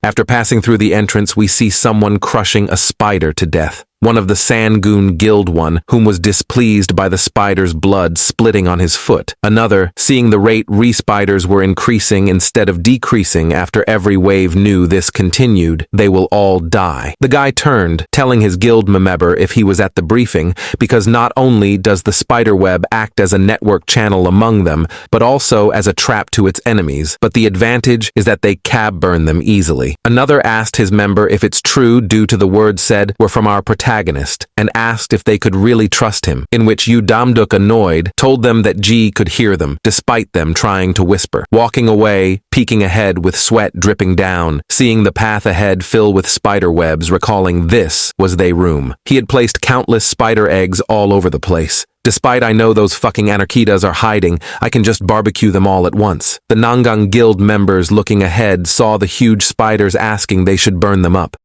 After passing through the entrance, we see someone crushing a spider to death. One of the Sangoon Guild one, whom was displeased by the spider's blood splitting on his foot. Another, seeing the rate re-spiders were increasing instead of decreasing after every wave knew this continued, they will all die. The guy turned, telling his guild member if he was at the briefing, because not only does the spider web act as a network channel among them, but also as a trap to its enemies. But the advantage is that they cab burn them easily. Another asked his member if it's true due to the words said were from our protagonist, and asked if they could really trust him, in which Yu Damduk, annoyed, told them that Ji could hear them, despite them trying to whisper. Walking away, peeking ahead with sweat dripping down, seeing the path ahead fill with spider webs, recalling this was their room. He had placed countless spider eggs all over the place. Despite I know those fucking anarchidas are hiding, I can just barbecue them all at once. The Nangang Guild members looking ahead saw the huge spiders asking they should burn them up.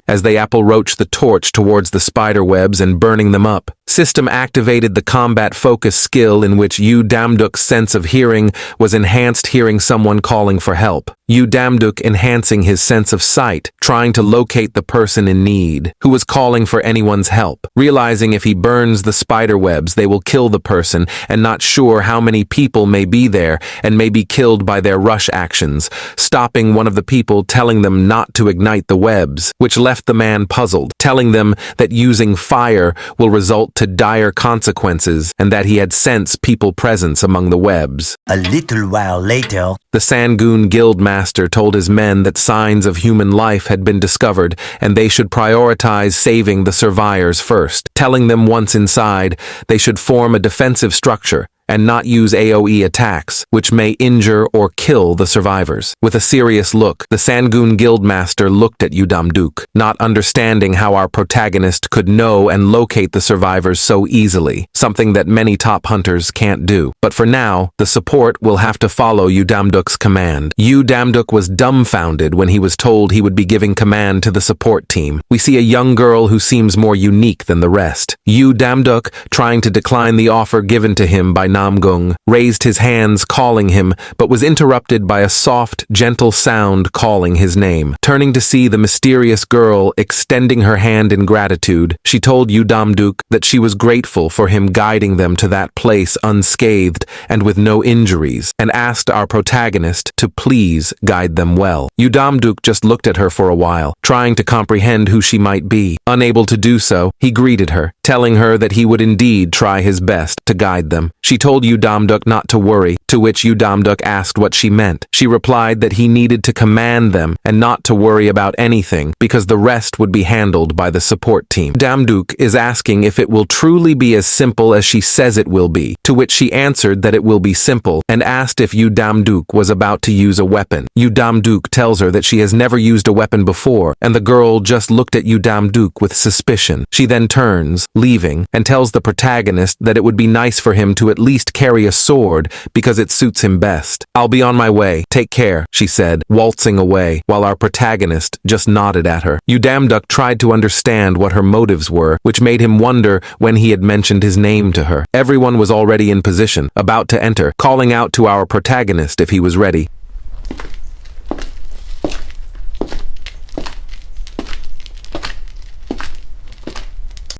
As they apple-roached the torch towards the spider webs and burning them up, System activated the combat focus skill in which Yu Damduk's sense of hearing was enhanced, hearing someone calling for help. Yu Damduk enhancing his sense of sight, trying to locate the person in need, who was calling for anyone's help. Realizing if he burns the spider webs, they will kill the person, and not sure how many people may be there and may be killed by their rush actions, stopping one of the people, telling them not to ignite the webs, which left the man puzzled, telling them that using fire will result to dire consequences and that he had sensed people presence among the webs. A little while later, the Sangoon Guild Master told his men that signs of human life had been discovered and they should prioritize saving the survivors first, telling them once inside they should form a defensive structure and not use AoE attacks, which may injure or kill the survivors. With a serious look, the Sangoon Guildmaster looked at Yu Damduk, not understanding how our protagonist could know and locate the survivors so easily, something that many top hunters can't do. But for now, the support will have to follow Yu Damduk's command. Yu Damduk was dumbfounded when he was told he would be giving command to the support team. We see a young girl who seems more unique than the rest. Yu Damduk, trying to decline the offer given to him by Namgung, raised his hands calling him, but was interrupted by a soft, gentle sound calling his name. Turning to see the mysterious girl extending her hand in gratitude, she told Yu Damduk that she was grateful for him guiding them to that place unscathed and with no injuries, and asked our protagonist to please guide them well. Yu Damduk just looked at her for a while, trying to comprehend who she might be. Unable to do so, he greeted her, telling her that he would indeed try his best to guide them. She told Yu Damduk not to worry, to which Yu Damduk asked what she meant. She replied that he needed to command them and not to worry about anything because the rest would be handled by the support team. Damduk is asking if it will truly be as simple as she says it will be, to which she answered that it will be simple and asked if Yu Damduk was about to use a weapon. Yu Damduk tells her that she has never used a weapon before, and the girl just looked at Yu Damduk with suspicion. She then turns, leaving, and tells the protagonist that it would be nice for him to at least carry a sword because it suits him best. "I'll be on my way. Take care," she said, waltzing away, while our protagonist just nodded at her. Yu Damduk tried to understand what her motives were, which made him wonder when he had mentioned his name to her. Everyone was already in position, about to enter, calling out to our protagonist if he was ready.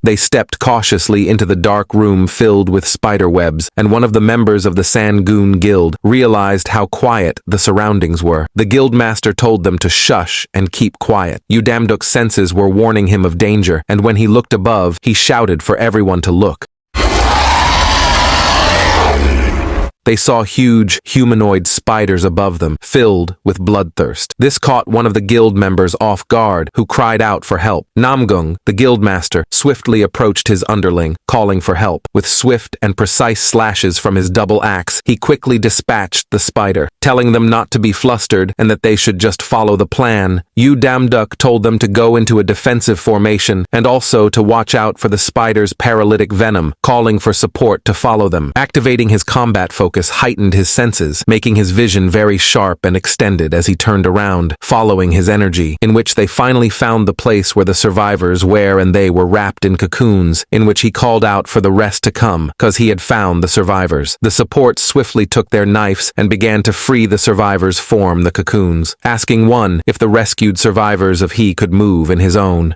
They stepped cautiously into the dark room filled with spider webs, and one of the members of the Sangoon Guild realized how quiet the surroundings were. The guildmaster told them to shush and keep quiet. Yu Damduk's senses were warning him of danger, and when he looked above, he shouted for everyone to look. They saw huge, humanoid spiders above them, filled with bloodthirst. This caught one of the guild members off guard, who cried out for help. Namgung, the guildmaster, swiftly approached his underling, calling for help. With swift and precise slashes from his double axe, he quickly dispatched the spider, telling them not to be flustered and that they should just follow the plan. Yu Damduk told them to go into a defensive formation and also to watch out for the spider's paralytic venom, calling for support to follow them. Activating his combat focus focus heightened his senses, making his vision very sharp and extended as he turned around, following his energy, in which they finally found the place where the survivors were, and they were wrapped in cocoons, in which he called out for the rest to come, cause he had found the survivors. The supports swiftly took their knives and began to free the survivors from the cocoons, asking one if the rescued survivors of he could move in his own.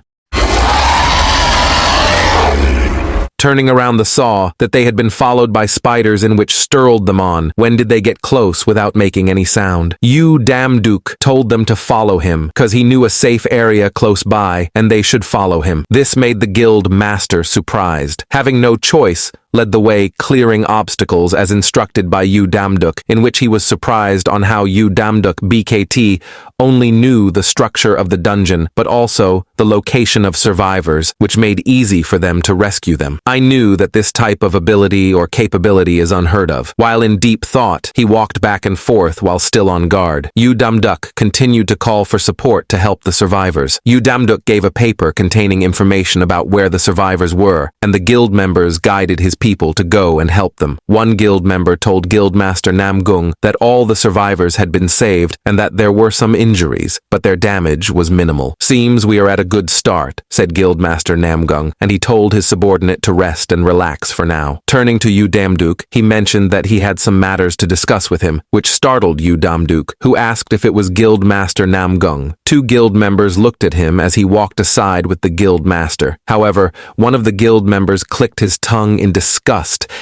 Turning around the saw that they had been followed by spiders in which stirled them on. When did they get close without making any sound? Yu Damduk told them to follow him, cause he knew a safe area close by, and they should follow him. This made the guild master surprised. Having no choice, led the way, clearing obstacles as instructed by Yu Damduk, in which he was surprised on how Yu Damduk BKT only knew the structure of the dungeon, but also the location of survivors, which made easy for them to rescue them. I knew that this type of ability or capability is unheard of. While in deep thought, he walked back and forth while still on guard. Yu Damduk continued to call for support to help the survivors. Yu Damduk gave a paper containing information about where the survivors were, and the guild members guided his people to go and help them. One guild member told Guildmaster Namgung that all the survivors had been saved and that there were some injuries, but their damage was minimal. Seems we are at a good start, said Guildmaster Namgung, and he told his subordinate to rest and relax for now. Turning to Yu Damduk, he mentioned that he had some matters to discuss with him, which startled Yu Damduk, who asked if it was Guildmaster Namgung. Two guild members looked at him as he walked aside with the guild master. However, one of the guild members clicked his tongue in disgust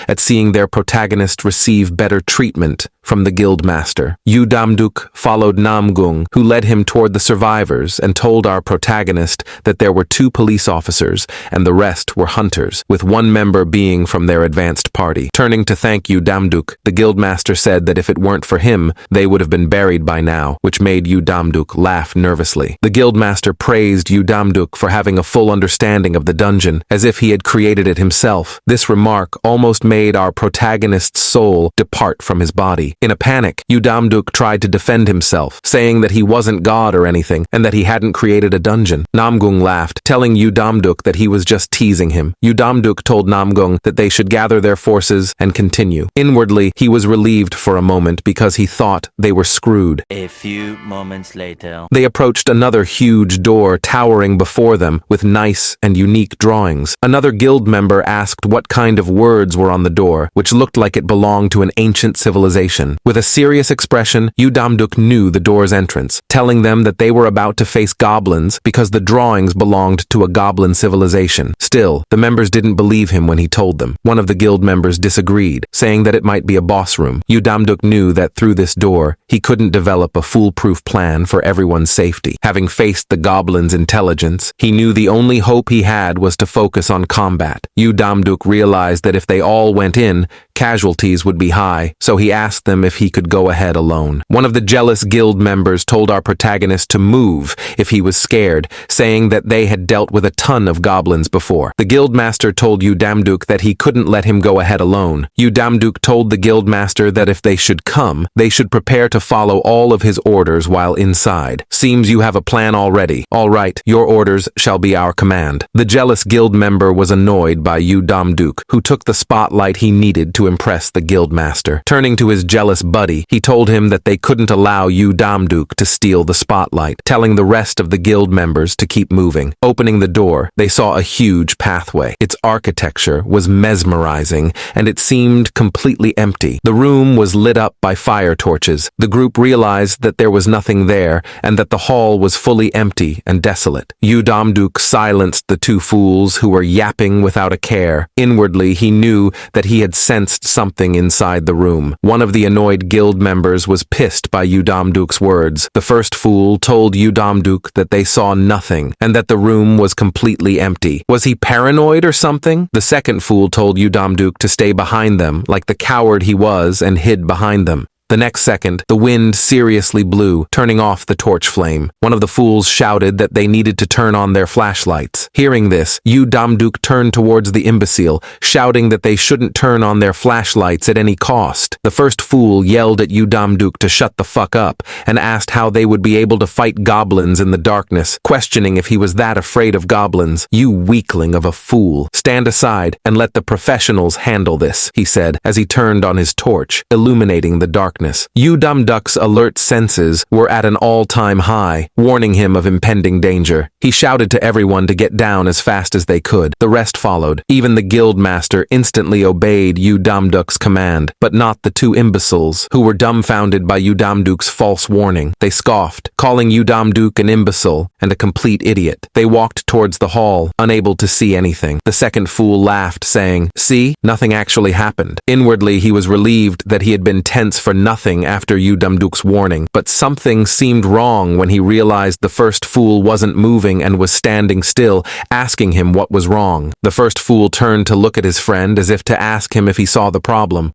at seeing their protagonist receive better treatment from the guild master. Yu Damduk followed Namgung, who led him toward the survivors, and told our protagonist that there were 2 police officers and the rest were hunters, with one member being from their advanced party. Turning to thank Yu Damduk, the guild master said that if it weren't for him, they would have been buried by now, which made Yu Damduk laugh nervously. The guild master praised Yu Damduk for having a full understanding of the dungeon, as if he had created it himself. This remark almost made our protagonist's soul depart from his body. In a panic, Yu Damduk tried to defend himself, saying that he wasn't God or anything, and that he hadn't created a dungeon. Namgung laughed, telling Yu Damduk that he was just teasing him. Yu Damduk told Namgung that they should gather their forces and continue. Inwardly, he was relieved for a moment because he thought they were screwed. A few moments later. They approached another huge door towering before them with nice and unique drawings. Another guild member asked what kind of words were on the door, which looked like it belonged to an ancient civilization. With a serious expression, Yu Damduk knew the door's entrance, telling them that they were about to face goblins because the drawings belonged to a goblin civilization. Still, the members didn't believe him when he told them. One of the guild members disagreed, saying that it might be a boss room. Yu Damduk knew that through this door, he couldn't develop a foolproof plan for everyone's safety. Having faced the goblins' intelligence, he knew the only hope he had was to focus on combat. Yu Damduk realized that if they all went in, casualties would be high, so he asked them if he could go ahead alone. One of the jealous guild members told our protagonist to move if he was scared, saying that they had dealt with a ton of goblins before. The guild master told Yu Damduk that he couldn't let him go ahead alone. Yu Damduk told the guild master that if they should come, they should prepare to follow all of his orders while inside. Seems you have a plan already. All right, your orders shall be our command. The jealous guild member was annoyed by Yu Damduk, who took the spotlight he needed to impress the guild master. Turning to his jealous buddy, he told him that they couldn't allow Yu Damduk to steal the spotlight, telling the rest of the guild members to keep moving. Opening the door, they saw a huge pathway. Its architecture was mesmerizing, and it seemed completely empty. The room was lit up by fire torches. The group realized that there was nothing there, and that the hall was fully empty and desolate. Yu Damduk silenced the 2 fools who were yapping without a care. Inwardly, he knew that he had sensed something inside the room. One of the annoyed guild members was pissed by Yu Damduk's words. The first fool told Yu Damduk that they saw nothing, and that the room was completely empty. Was he paranoid or something? The second fool told Yu Damduk to stay behind them, like the coward he was, and hid behind them. The next second, the wind seriously blew, turning off the torch flame. One of the fools shouted that they needed to turn on their flashlights. Hearing this, Yu Damduk turned towards the imbecile, shouting that they shouldn't turn on their flashlights at any cost. The first fool yelled at Yu Damduk to shut the fuck up and asked how they would be able to fight goblins in the darkness, questioning if he was that afraid of goblins. "You weakling of a fool. Stand aside and let the professionals handle this," he said as he turned on his torch, illuminating the darkness. Yu Damduk's alert senses were at an all-time high, warning him of impending danger. He shouted to everyone to get down as fast as they could. The rest followed. Even the guild master instantly obeyed Yu Damduk's command, but not the two imbeciles, who were dumbfounded by Yu Damduk's false warning. They scoffed, calling Yu Damduk an imbecile and a complete idiot. They walked towards the hall, unable to see anything. The second fool laughed, saying, "See, nothing actually happened." Inwardly, he was relieved that he had been tense for nothing after Yu Damduk's warning, but something seemed wrong when he realized the first fool wasn't moving and was standing still, asking him what was wrong. The first fool turned to look at his friend as if to ask him if he saw the problem.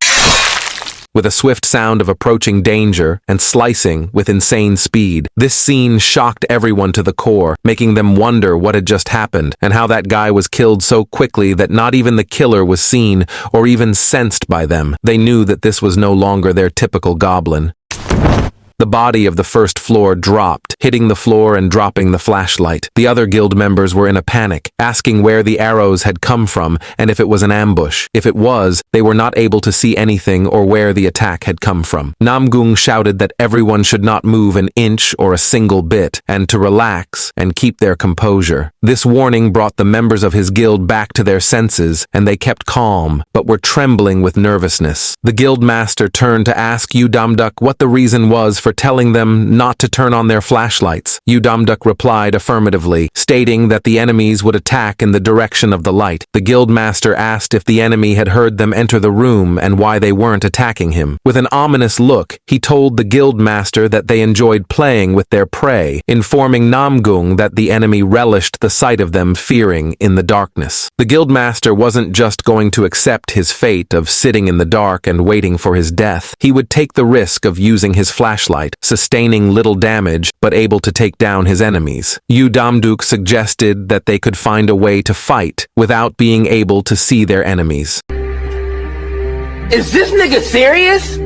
With a swift sound of approaching danger and slicing with insane speed. This scene shocked everyone to the core, making them wonder what had just happened and how that guy was killed so quickly that not even the killer was seen or even sensed by them. They knew that this was no longer their typical goblin. The body of the first floor dropped, hitting the floor and dropping the flashlight. The other guild members were in a panic, asking where the arrows had come from and if it was an ambush. If it was, they were not able to see anything or where the attack had come from. Namgung shouted that everyone should not move an inch or a single bit, and to relax and keep their composure. This warning brought the members of his guild back to their senses, and they kept calm, but were trembling with nervousness. The guild master turned to ask Yu Damduk what the reason was for telling them not to turn on their flashlights. Yu Damduk replied affirmatively, stating that the enemies would attack in the direction of the light. The guild master asked if the enemy had heard them enter the room and why they weren't attacking him. With an ominous look, he told the guild master that they enjoyed playing with their prey, informing Namgung that the enemy relished the sight of them fearing in the darkness. The guild master wasn't just going to accept his fate of sitting in the dark and waiting for his death. He would take the risk of using his flashlight, sustaining little damage but able to take down his enemies. Yu Damduk suggested that they could find a way to fight without being able to see their enemies. Is this nigga serious?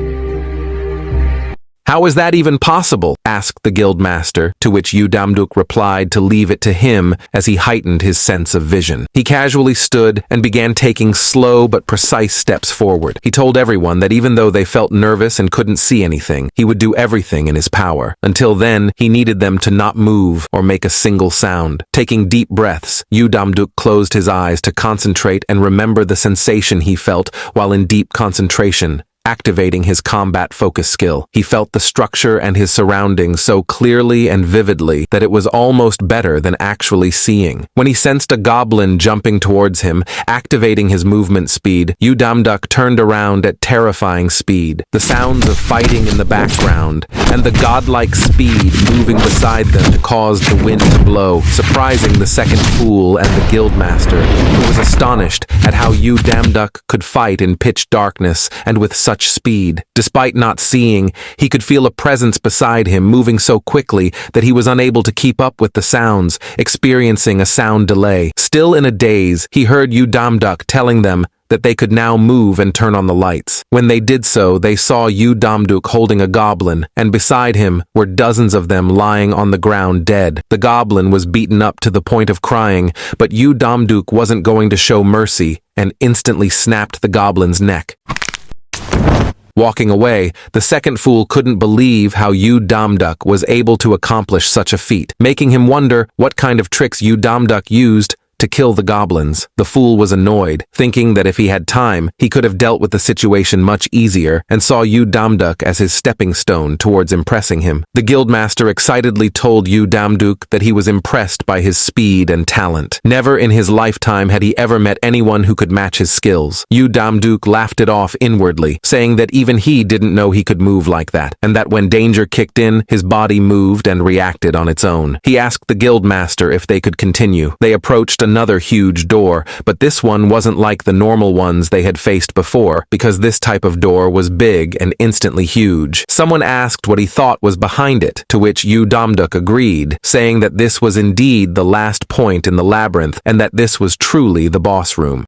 "How is that even possible?" asked the guildmaster, to which Yu Damduk replied to leave it to him as he heightened his sense of vision. He casually stood and began taking slow but precise steps forward. He told everyone that even though they felt nervous and couldn't see anything, he would do everything in his power. Until then, he needed them to not move or make a single sound. Taking deep breaths, Yu Damduk closed his eyes to concentrate and remember the sensation he felt while in deep concentration, activating his combat focus skill. He felt the structure and his surroundings so clearly and vividly that it was almost better than actually seeing. When he sensed a goblin jumping towards him, activating his movement speed, Yu Damduk turned around at terrifying speed. The sounds of fighting in the background and the godlike speed moving beside them caused the wind to blow, surprising the second fool and the guildmaster, who was astonished at how Yu Damduk could fight in pitch darkness and with such speed. Despite not seeing, he could feel a presence beside him moving so quickly that he was unable to keep up with the sounds, experiencing a sound delay. Still in a daze, he heard Yu Damduk telling them that they could now move and turn on the lights. When they did so, they saw Yu Damduk holding a goblin, and beside him were dozens of them lying on the ground dead. The goblin was beaten up to the point of crying, but Yu Damduk wasn't going to show mercy and instantly snapped the goblin's neck. Walking away, the second fool couldn't believe how Yu Damduk was able to accomplish such a feat, making him wonder what kind of tricks Yu Damduk used to kill the goblins. The fool was annoyed, thinking that if he had time, he could have dealt with the situation much easier, and saw Yu Damduk as his stepping stone towards impressing him. The guildmaster excitedly told Yu Damduk that he was impressed by his speed and talent. Never in his lifetime had he ever met anyone who could match his skills. Yu Damduk laughed it off inwardly, saying that even he didn't know he could move like that, and that when danger kicked in, his body moved and reacted on its own. He asked the guildmaster if they could continue. They approached a another huge door, but this one wasn't like the normal ones they had faced before, because this type of door was big and instantly huge. Someone asked what he thought was behind it, to which Yu Damduk agreed, saying that this was indeed the last point in the labyrinth and that this was truly the boss room.